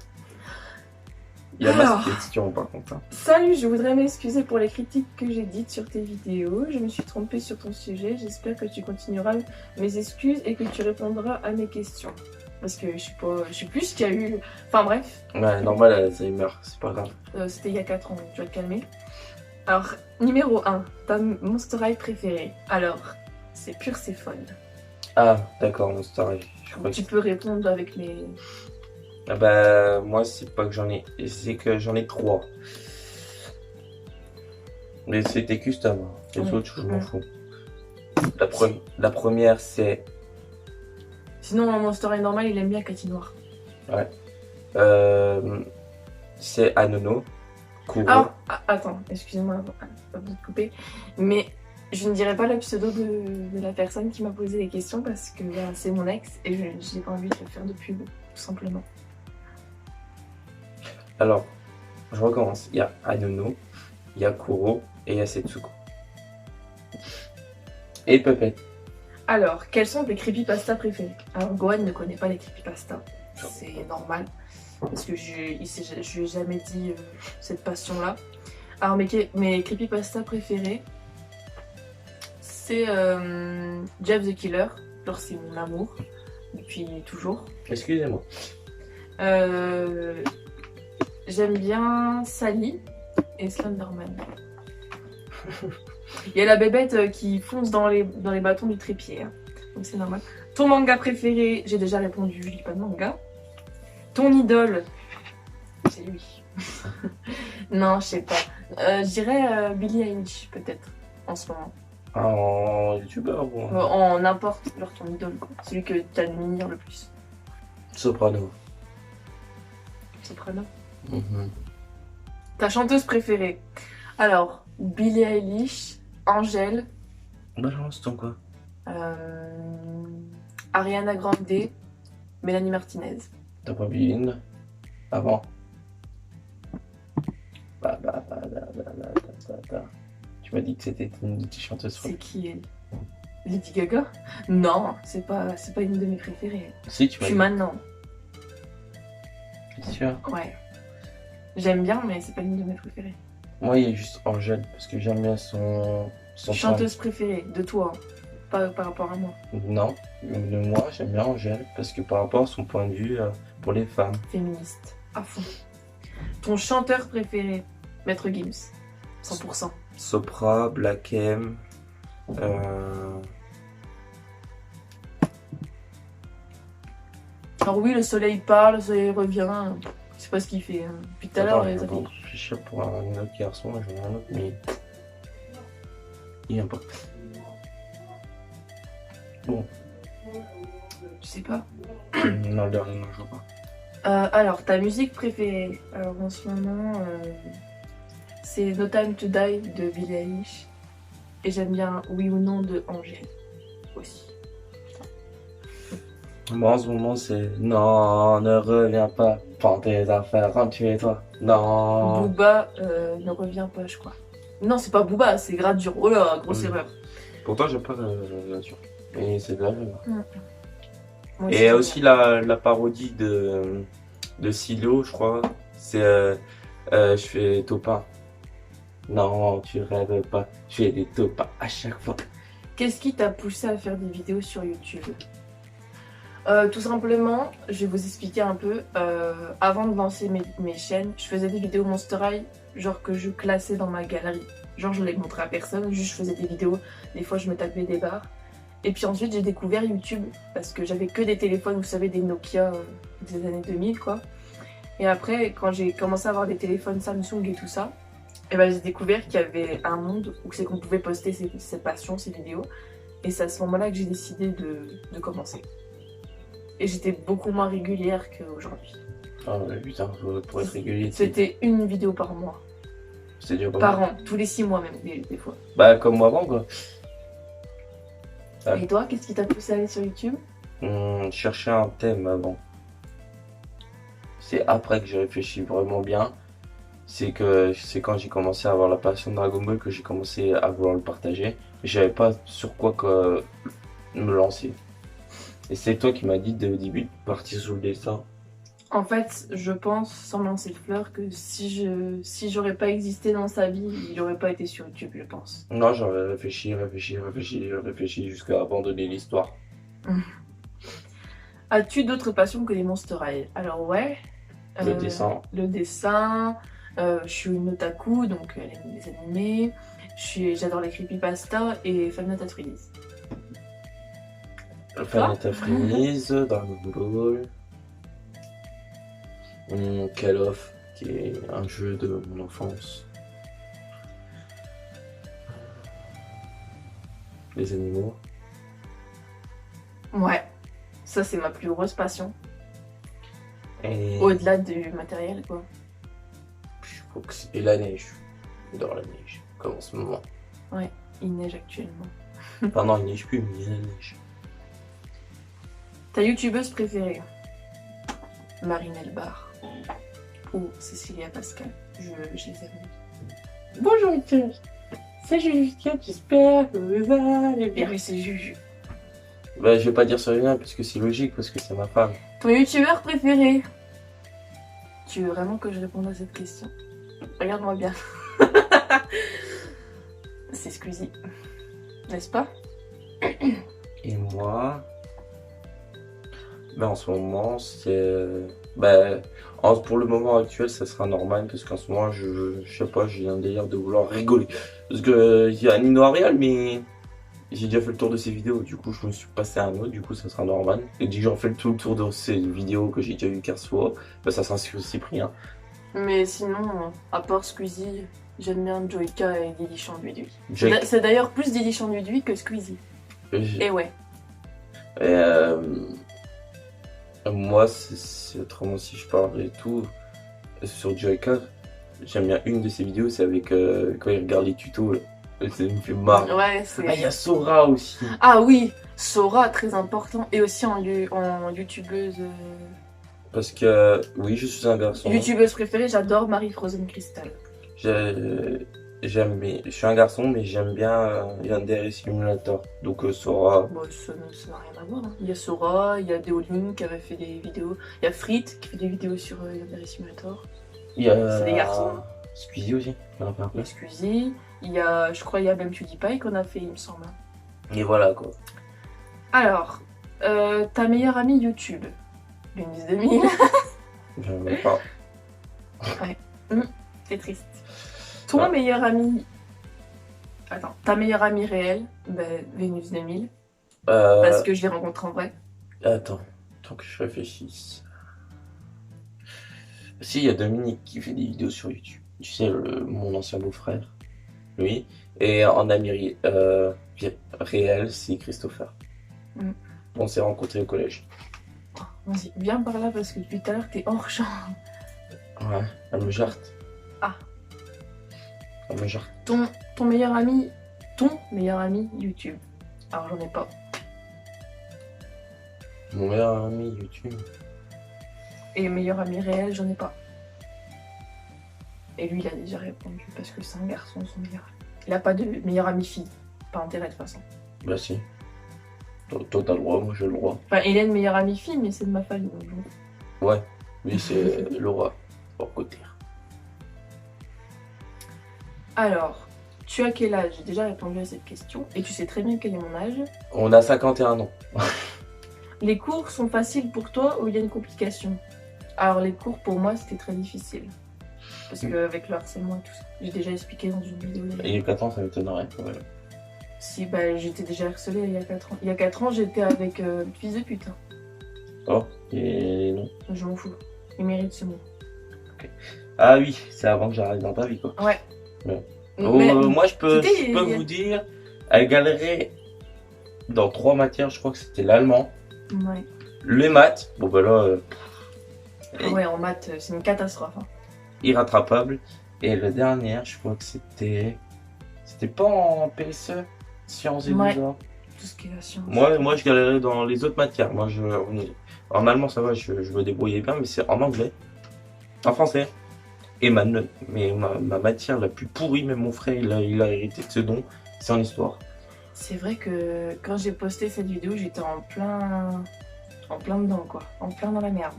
Il y a Alors, ma question par contre. Hein. Salut, je voudrais m'excuser pour les critiques que j'ai dites sur tes vidéos. Je me suis trompée sur ton sujet. J'espère que tu continueras mes excuses et que tu répondras à mes questions. Parce que je sais plus ce qu'il y a eu. Enfin bref. Ouais, normal, Alzheimer, c'est pas grave. C'était il y a 4 ans, donc tu vas te calmer. Alors, numéro 1, ta Monster High préférée. Alors, c'est Perséphone. Ah, d'accord, mon story. Je crois Tu peux répondre avec les... Ah bah, moi, c'est pas que j'en ai. C'est que j'en ai 3. Mais c'était custom. Hein. Les Ouais. autres, je m'en fous. La première, c'est. Sinon, en Monster High normal, il aime bien Cathy Noire. Ouais. C'est Anono. Kuro. Alors, attends, excusez-moi avant de te couper. Mais je ne dirai pas le pseudo de la personne qui m'a posé les questions parce que bah, c'est mon ex et je n'ai pas envie de faire de pub, tout simplement. Alors, je recommence. Il y a Anono, il y a Kuro et il y a Setsuko. Et Puppet. Alors, quels sont tes creepypastas préférés? Alors, Gohan ne connaît pas les creepypastas. C'est normal. Parce que je lui ai jamais dit cette passion-là. Alors, mes creepypastas préférés, c'est Jeff the Killer. Genre, c'est mon amour. Depuis toujours. Excusez-moi. J'aime bien Sally et Slenderman. Il y a la bébête qui fonce dans les bâtons du trépied. Hein. Donc c'est normal. Ton manga préféré, j'ai déjà répondu, je lis pas de manga. Ton idole, c'est lui. Non, je sais pas. Je dirais Billie Eilish, peut-être, en ce moment. En youtubeur ou En n'importe, genre ton idole, quoi. Celui que t'admires le plus. Soprano. Soprano. Mhm. Ta chanteuse préférée? Alors, Billie Eilish, Angèle, Balance ton quoi? Ariana Grande, Mélanie Martinez. T'as pas oublié une avant? Tu m'as dit que c'était une de tes chanteuses. C'est qui elle? Lady Gaga? Non, c'est pas une de mes préférées. Si, tu Je suis m'as maintenant. dit. Sûr. Ouais. J'aime bien, mais c'est pas une de mes préférées. Moi, il y a juste Angèle parce que j'aime bien son Chanteuse préférée de toi, pas par rapport à moi. Non, mais moi, j'aime bien Angèle parce que par rapport à son point de vue pour les femmes. Féministe, à fond. Ton chanteur préféré? Maître Gims, 100%. Sopra, Black M. Alors oui, le soleil part, le soleil revient. C'est pas ce qu'il fait. Hein. Depuis tout à l'heure, je ça vais fait... réfléchir pour un autre garçon, je vais un autre, mais il vient pas. Bon, Je sais pas. non, le dernier, non, je vois pas. Alors, ta musique préférée? Alors, en ce moment, c'est No Time to Die de Billie Eilish. Et j'aime bien Oui ou Non de Angèle aussi. Moi, en ce moment, c'est non, ne reviens pas, prends tes affaires, rentre chez toi. Non. Booba ne revient pas, je crois. Non, c'est pas Booba, c'est Gradure. Oh là, grosse erreur. Pourtant, j'aime pas la turque. Et c'est de la même. Moi Et aussi la parodie de Silo, je crois. C'est je fais topin. Non, tu rêves pas. Je fais des topins à chaque fois. Qu'est-ce qui t'a poussé à faire des vidéos sur YouTube? Tout simplement, je vais vous expliquer un peu. Avant de lancer mes chaînes, je faisais des vidéos Monster High, genre que je classais dans ma galerie. Genre je les montrais à personne, juste je faisais des vidéos. Des fois je me tapais des barres. Et puis ensuite j'ai découvert YouTube parce que j'avais que des téléphones, vous savez, des Nokia des années 2000 quoi. Et après, quand j'ai commencé à avoir des téléphones Samsung et tout ça, et ben j'ai découvert qu'il y avait un monde où c'est qu'on pouvait poster ses passions, ses vidéos. Et c'est à ce moment-là que j'ai décidé de commencer. Et j'étais beaucoup moins régulière qu'aujourd'hui. Ah ouais, putain, pour être régulier. C'était une vidéo par mois. C'est dur Par an, tous les 6 mois même, des fois. Bah, comme moi avant, quoi. Et toi, qu'est-ce qui t'a poussé à aller sur YouTube? Chercher un thème avant. C'est après que j'ai réfléchi vraiment bien. c'est que c'est quand j'ai commencé à avoir la passion de Dragon Ball que j'ai commencé à vouloir le partager. Mais je savais pas sur quoi me lancer. Et c'est toi qui m'as dit dès le début de partir sur le dessin. En fait, je pense, sans me lancer de fleurs, que si j'aurais pas existé dans sa vie, il aurait pas été sur YouTube, je pense. Non, j'aurais réfléchi jusqu'à abandonner l'histoire. As-tu d'autres passions que les Monster High? Alors ouais. Le dessin. Le dessin. Je suis une otaku, donc les animés. J'adore les creepypasta et Five Nights at Freddy's. Five Nights at Freddy's, Dragon Ball. Call of, qui est un jeu de mon enfance. Les animaux. Ouais, ça c'est ma plus grosse passion. Et, Au-delà du matériel, quoi. et la neige. J'adore la neige, comme en ce moment. Ouais, il neige actuellement. Enfin non, il neige plus, mais il y a la neige. Ta youtubeuse préférée? Marine Elbar ou Cécilia Pascal. Je les aime. Bonjour YouTube, c'est Jujuka, j'espère que vous allez Et oui, c'est Juju. Bah, je vais pas dire Serena parce que c'est logique, parce que c'est ma femme. Ton youtubeur préféré? Tu veux vraiment que je réponde à cette question? Regarde-moi bien. C'est Squeezie, n'est-ce pas? Et moi, en ce moment, c'est... pour le moment actuel, ça sera normal parce qu'en ce moment, je sais pas, j'ai un délire de vouloir rigoler. Parce que il y a Nino Arial, mais j'ai déjà fait le tour de ses vidéos, du coup, je me suis passé à un autre, du coup, ça sera normal. Et dès que j'en fais tout le tour de ces vidéos que j'ai déjà vu 15 fois, ça sera sur Cyprien. Mais sinon, à part Squeezie, j'aime bien Joyka et Didi Chambuidui. Jake. C'est d'ailleurs plus Didi Chambuidui que Squeezie. Et ouais. Moi, c'est autrement si je parle et tout, sur Joyka, j'aime bien une de ses vidéos, c'est avec quand il regarde les tutos, là. Ça me fait marrer. Ouais, c'est... Ah, il y a Sora aussi. Ah oui, Sora, très important. Et aussi en youtubeuse... Parce que, oui, je suis un garçon. Youtubeuse préférée, j'adore Marie Frozen Crystal. Je suis un garçon, mais j'aime bien Yandere Simulator. Donc Sora. Bon, ça n'a rien à voir. Hein. Il y a Sora, il y a Deolin qui avait fait des vidéos. Il y a Frit qui fait des vidéos sur Yandere Simulator. Il y a... C'est des garçons. Squeezie aussi. Il y a Squeezie. Il y a, je crois, il y a même PewDiePie qu'on a fait, il me semble. Et voilà quoi. Alors, ta meilleure amie YouTube? Venus 2000. J'en veux pas. Ouais. C'est triste. Ton meilleur ami... Attends, ta meilleure amie réelle? Ben, Venus 2000. Parce que je l'ai rencontrée en vrai. Attends que je réfléchisse. Si, il y a Dominique qui fait des vidéos sur YouTube. Tu sais, mon ancien beau-frère. Oui. Et en ami réel, c'est Christopher. On s'est rencontrés au collège. Vas-y, viens par là parce que depuis tout à l'heure, t'es hors champ. Ouais, elle me jarte. Ah. Elle me jarte. Ton meilleur ami YouTube. Alors, j'en ai pas. Mon meilleur ami YouTube. Et meilleur ami réel, j'en ai pas. Et lui, il a déjà répondu parce que c'est un garçon, son meilleur ami. Il a pas de meilleur ami fille. Pas intérêt de toute façon. Bah si. Toi t'as le droit, moi j'ai le droit. Enfin, il a une meilleure amie fille, mais c'est de ma famille. Donc... Ouais, lui c'est le roi. Hors côté. Alors, tu as quel âge? J'ai déjà répondu à cette question. Et tu sais très bien quel est mon âge. On a 51 ans. Les cours sont faciles pour toi ou il y a une complication? Alors, les cours pour moi c'était très difficile. Parce qu'avec le harcèlement et tout ça. J'ai déjà expliqué dans une vidéo. Il y a 4 ans, ça m'étonnerait. Ouais. Si, bah j'étais déjà harcelée il y a 4 ans. Il y a 4 ans, j'étais avec fils de pute. Hein. Oh, et non. Je m'en fous. Il mérite ce mot. Okay. Ah oui, c'est avant que j'arrive dans ta vie quoi. Ouais. Ouais. Moi je peux vous dire, elle galérait dans 3 matières, je crois que c'était l'allemand. Ouais. Les maths, bon bah là... ouais, en maths, c'est une catastrophe. Hein. Irrattrapable. Et la dernière, je crois que c'était... C'était pas en PSE, sciences et beaux-arts. Tout ce qui est la science. Moi je galérais dans les autres matières. Moi en allemand ça va, je me débrouillais bien, mais c'est en anglais. En français. Et ma matière la plus pourrie, même mon frère, il a hérité de ce don, c'est en histoire. C'est vrai que quand j'ai posté cette vidéo, j'étais en plein dedans, quoi. En plein dans la merde.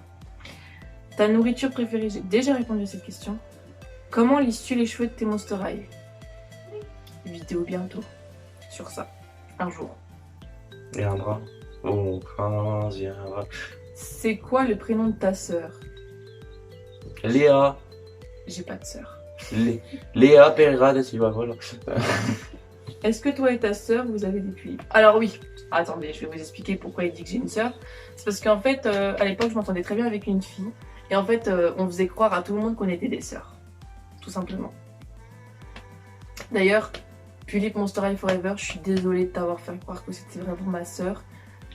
Ta nourriture préférée, j'ai déjà répondu à cette question. Comment lisses-tu les cheveux de tes Monster High? Vidéo bientôt sur ça, un jour. Et un drap. Oh, prince, il y a un drap. C'est quoi le prénom de ta sœur? Léa. J'ai pas de sœur. Léa Pereira da Silva, voilà. Est-ce que toi et ta sœur, vous avez des pulls? Alors oui. Attendez, je vais vous expliquer pourquoi il dit que j'ai une sœur. C'est parce qu'en fait, à l'époque, je m'entendais très bien avec une fille. Et en fait, on faisait croire à tout le monde qu'on était des sœurs. Tout simplement. D'ailleurs, Pulip Monster High Forever, je suis désolée de t'avoir fait croire que c'était vraiment ma sœur.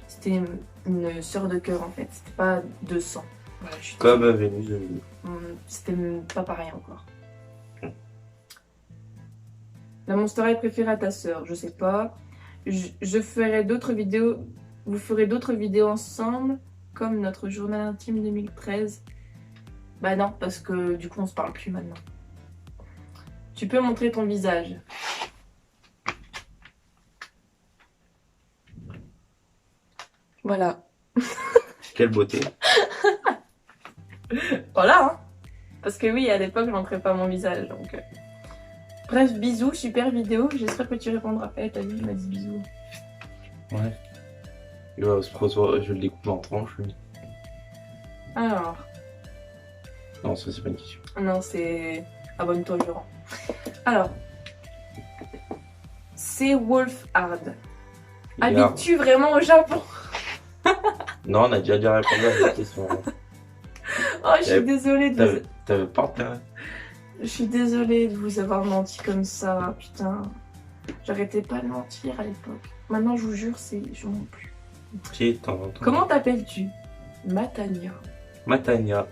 C'était une sœur de cœur en fait, c'était pas de sang. Voilà, comme Vénus de Milo. C'était pas pareil encore. La Monster High préférée à ta sœur, je sais pas. Je ferai d'autres vidéos, vous ferez d'autres vidéos ensemble, comme notre journal intime 2013. Bah non, parce que du coup on se parle plus maintenant. Tu peux montrer ton visage. Voilà. Quelle beauté. Voilà, hein. Parce que oui, à l'époque, je montrais pas mon visage, donc... Bref, bisous, super vidéo. J'espère que tu répondras. Eh, t'as vu, il m'a dit bisous. Ouais. Je le découpe en tranches, lui. Alors... Non, ça, c'est pas une question. Non, c'est... Abonne-toi, je rends. Alors... C'est Wolf Hard. Habites-tu vraiment au Japon? Non, on a déjà répondu à cette question. Oh, je suis désolée de vous... T'avais pas intérêt. Je suis désolée de vous avoir menti comme ça, putain. J'arrêtais pas de mentir à l'époque. Maintenant, je vous jure, je mens plus. Si, de temps en temps. Comment t'appelles-tu? Matania. Matania.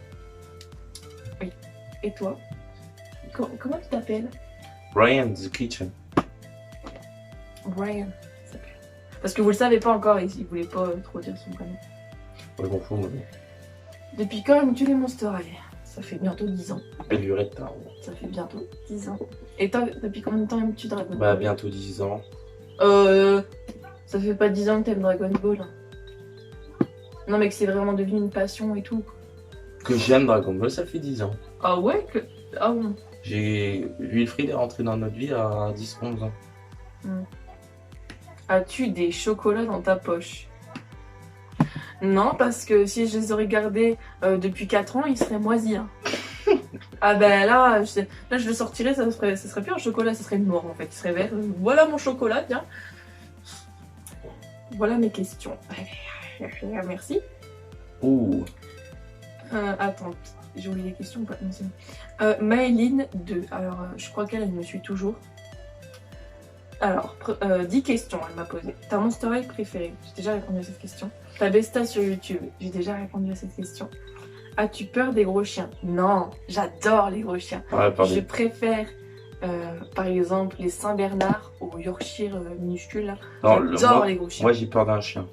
Oui. Et toi? Comment tu t'appelles? Brian the Kitchen. Brian. Parce que vous le savez pas encore, il voulait pas trop dire son prénom. Ouais, m'en fous, moi. Depuis quand aimes-tu les Monster High? Ça fait bientôt 10 ans. Belle lurette, hein. Ça fait bientôt 10 ans. Et toi, depuis combien de temps aimes-tu Dragon Ball? Bah, bientôt 10 ans. Ça fait pas 10 ans que t'aimes Dragon Ball. Non, mais que c'est vraiment devenu une passion et tout. Que j'aime Dragon Ball, ça fait 10 ans. Ah ouais que... Ah bon. Wilfried est rentré dans notre vie à 10-11 ans. As-tu des chocolats dans ta poche? Non, parce que si je les aurais gardés depuis 4 ans, ils seraient moisis. Hein. Ah ben là, je le sortirais, ça serait plus un chocolat, ça serait noir en fait. Il serait vert. Voilà mon chocolat, tiens. Voilà mes questions. Merci. Ouh. Attends, j'ai oublié les questions ou pas? Non, c'est bon. Maëline 2. Alors, je crois qu'elle me suit toujours. Alors, 10 questions, elle m'a posé. Ta Monster High préférée? J'ai déjà répondu à cette question. Ta Besta sur YouTube? J'ai déjà répondu à cette question. As-tu peur des gros chiens? Non, j'adore les gros chiens. Ouais, je préfère, par exemple, les Saint-Bernard au Yorkshire minuscule. J'adore les gros chiens. Moi, j'ai peur d'un chien.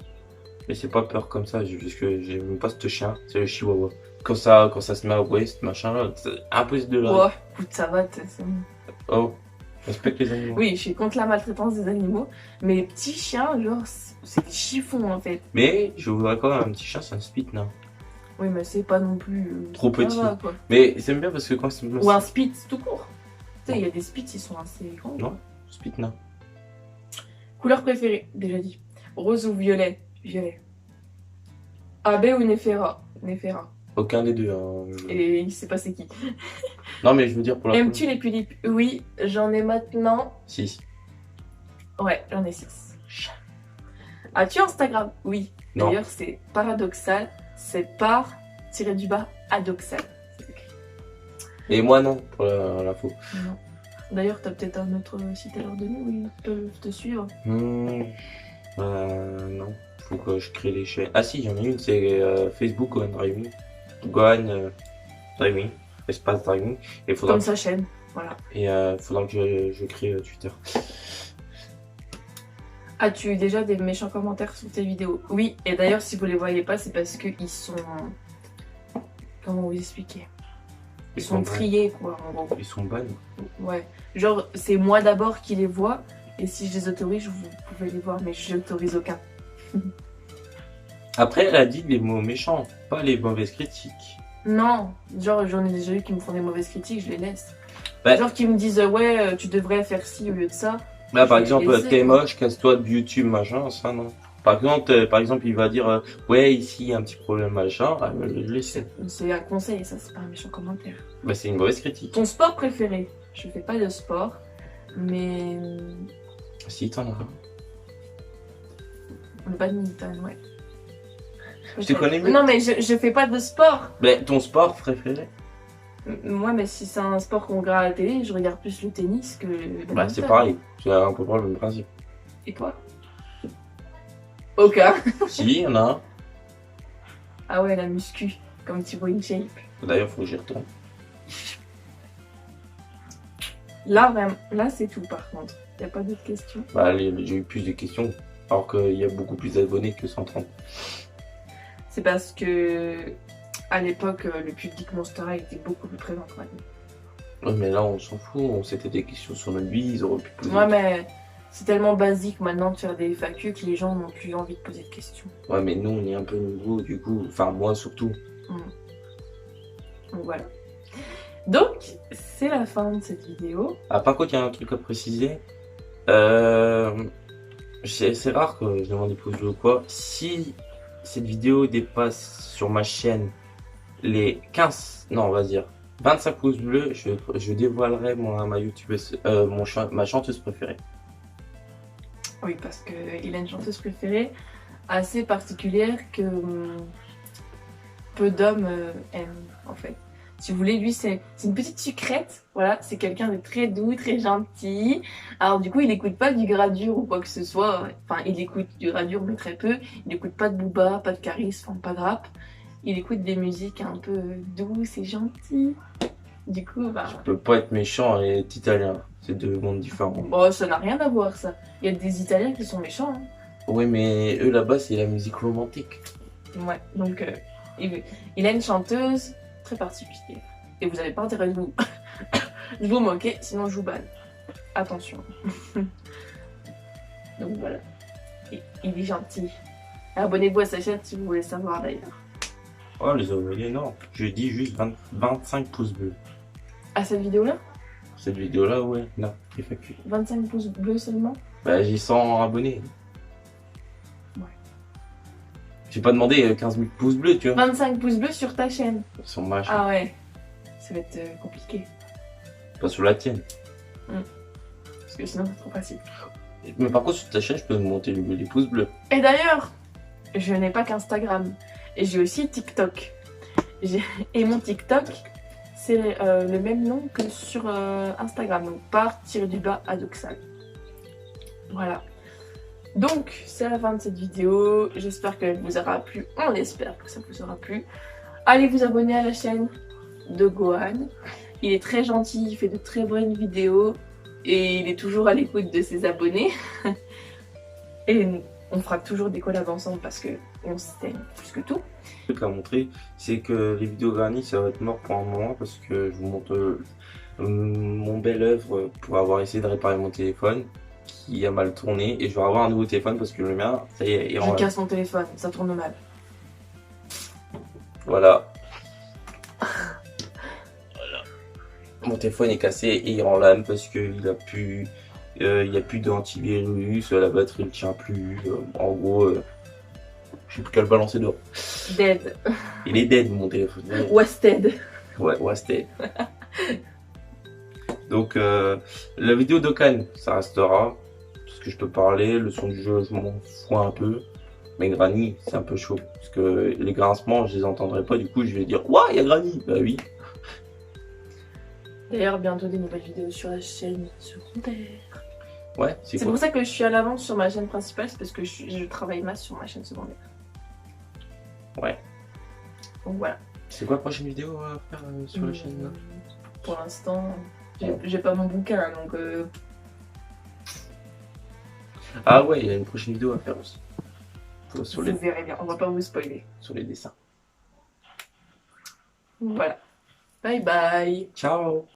Mais c'est pas peur comme ça, parce que j'aime pas ce chien, c'est le chihuahua. Quand ça se met à ouest, machin là, c'est impossible de là. Ouais, écoute, ça va, c'est... Oh, respecte les animaux. Oui, je suis contre la maltraitance des animaux, mais les petits chiens, genre, c'est des chiffons en fait. Mais je voudrais quand même un petit chien, c'est un Spitz, non? Oui, mais c'est pas non plus... trop petit. Va, quoi. Mais c'est bien parce que quand c'est... Ou un Spitz tout court. Tu sais, il y a des Spitz, ils sont assez grands. Non, Spitz, non. Couleur préférée, déjà dit. Rose ou violet? Violet. AB ou Nefera? Nefera. Aucun des deux. Hein. Et il sait pas c'est qui. Non, mais je veux dire pour la... Aimes-tu les pulipes? Oui, j'en ai maintenant... 6. Ouais, j'en ai 6. As-tu Instagram? Oui. Non. D'ailleurs, c'est paradoxal. C'est par _ adoxal. Et moi non, pour l'info. Non. D'ailleurs, t'as peut-être un autre site à leur donner où ils peuvent te suivre. Non. Faut que je crée les chaînes. Ah si, j'en ai une, c'est Facebook Gohan Driving. Gohan Driving. Espace Driving. Et faudra... Comme sa chaîne, voilà. Et faudra que je crée Twitter. As-tu déjà des méchants commentaires sur tes vidéos? Oui, et d'ailleurs, si vous les voyez pas, c'est parce qu'ils sont... Comment vous expliquer? Ils sont triés, quoi, en gros. Ils sont ban. Ouais. Genre, c'est moi d'abord qui les vois, et si je les autorise, vous pouvez les voir, mais je n'autorise aucun. Après, elle a dit les mots méchants, pas les mauvaises critiques. Non, genre, j'en ai déjà eu qui me font des mauvaises critiques, je les laisse. Ouais. Genre, qui me disent, ouais, tu devrais faire ci au lieu de ça. Là, par Je vais exemple, laisser, t'es quoi. moche, casse-toi de YouTube, machin, ça non. Par exemple, il va dire, ouais, ici, il y a un petit problème, machin, je le laisse. C'est un conseil, ça, c'est pas un méchant commentaire. Bah, c'est une mauvaise critique. Ton sport préféré? Je fais pas de sport, mais Si, t'en as. le badminton, ouais. Je te connais mieux. Non, mais je fais pas de sport. Mais ton sport préféré? Moi, mais si c'est un sport qu'on regarde à la télé, je regarde plus le tennis que le badminton. Bah, c'est pareil. C'est un peu le même principe. Et toi? Aucun. Si, il y en a un. Ah ouais, la muscu, comme Thibaut InShape. D'ailleurs, faut que j'y retourne. Là, vraiment, là, c'est tout par contre. Y a pas d'autres questions? Bah, j'ai eu plus de questions. Alors qu'il y a beaucoup plus d'abonnés que 130. C'est parce que à l'époque, le public Monster High était beaucoup plus présent quand même. Ouais, mais là, on s'en fout. C'était des questions sur notre vie. Ils auraient pu poser. Ouais, mais c'est tellement basique maintenant de faire des FAQ que les gens n'ont plus envie de poser de questions. Ouais, mais nous, on est un peu nouveau, du coup. Enfin, moi, surtout. Donc voilà. Donc, c'est la fin de cette vidéo. Ah, par contre, il y a un truc à préciser. C'est rare que je demande des pouces bleus ou quoi. Si cette vidéo dépasse sur ma chaîne les 15, non, on va dire 25 pouces bleus, je dévoilerai ma youtubeuse, ma chanteuse préférée. Oui, parce qu'il a une chanteuse préférée assez particulière que peu d'hommes aiment, en fait. Si vous voulez, lui, c'est une petite sucrète. Voilà, c'est quelqu'un de très doux, très gentil. Alors, du coup, il écoute pas du Gradure ou quoi que ce soit. Enfin, il écoute du Gradure, mais très peu. Il écoute pas de Booba, pas de Caris, enfin, pas de rap. Il écoute des musiques un peu douces et gentilles. Du coup, bah... Je peux pas être méchant et être italien. C'est deux mondes différents. Bon, ça n'a rien à voir, ça. Il y a des Italiens qui sont méchants. Hein. Ouais, mais eux, là-bas, c'est la musique romantique. Ouais, donc il a une chanteuse très particulière. Et vous avez pas intérêt de vous, de vous moquer, sinon je vous banne. Attention. Donc voilà. Il est gentil. Abonnez-vous à sa chaîne si vous voulez savoir d'ailleurs. Oh, les abonnés, non. Je dis juste 25 pouces bleus. À cette vidéo-là? Cette vidéo-là, ouais, non, FAQ. 25 pouces bleus seulement? Bah, j'ai 100 abonnés. Ouais. J'ai pas demandé 15 000 pouces bleus, tu vois. 25 pouces bleus sur ta chaîne. Sur ma chaîne. Ah ouais. Ça va être compliqué. Pas sur la tienne. Parce que sinon c'est trop facile. Mais par contre, sur ta chaîne, je peux monter les pouces bleus. Et d'ailleurs, je n'ai pas qu'Instagram. J'ai aussi TikTok. Et mon TikTok, c'est le même nom que sur Instagram. Donc par-adoxal. Voilà. Donc, c'est la fin de cette vidéo. J'espère qu'elle vous aura plu. On espère que ça vous aura plu. Allez vous abonner à la chaîne de Gohan. Il est très gentil, il fait de très bonnes vidéos. Et il est toujours à l'écoute de ses abonnés. Et on fera toujours des collabs ensemble parce que on s'aime plus que tout. Le truc à montrer, c'est que les vidéos Granny, ça va être mort pour un moment parce que je vous montre mon bel œuvre pour avoir essayé de réparer mon téléphone qui a mal tourné et je vais avoir un nouveau téléphone parce que le mien, ça y est, il Je casse mon téléphone, ça tourne mal. Voilà. Mon téléphone est cassé et il rend l'âme parce qu'il a plus, il n'y a plus d'antivirus, la batterie ne tient plus. En gros, j'ai plus qu'à le balancer dehors. Dead. Il est dead mon téléphone. Wasted. Ouais, wasted. Donc la vidéo d'Okan, ça restera. Tout ce que je peux parler, le son du jeu, je m'en fous un peu. Mais Granny, c'est un peu chaud. Parce que les grincements, je les entendrai pas. Du coup, je vais dire, ouah, il y a Granny. Bah oui. D'ailleurs, bientôt des nouvelles vidéos sur la chaîne secondaire. Ouais, C'est quoi pour ça que je suis à l'avance sur ma chaîne principale, c'est parce que je travaille masse sur ma chaîne secondaire. Ouais. Donc voilà. C'est quoi la prochaine vidéo à faire sur la chaîne là? Pour l'instant, j'ai pas mon bouquin, donc... Ah ouais, il y a une prochaine vidéo à faire aussi. Sur vous verrez bien, on va pas vous spoiler. sur les dessins. Voilà. Bye bye. Ciao!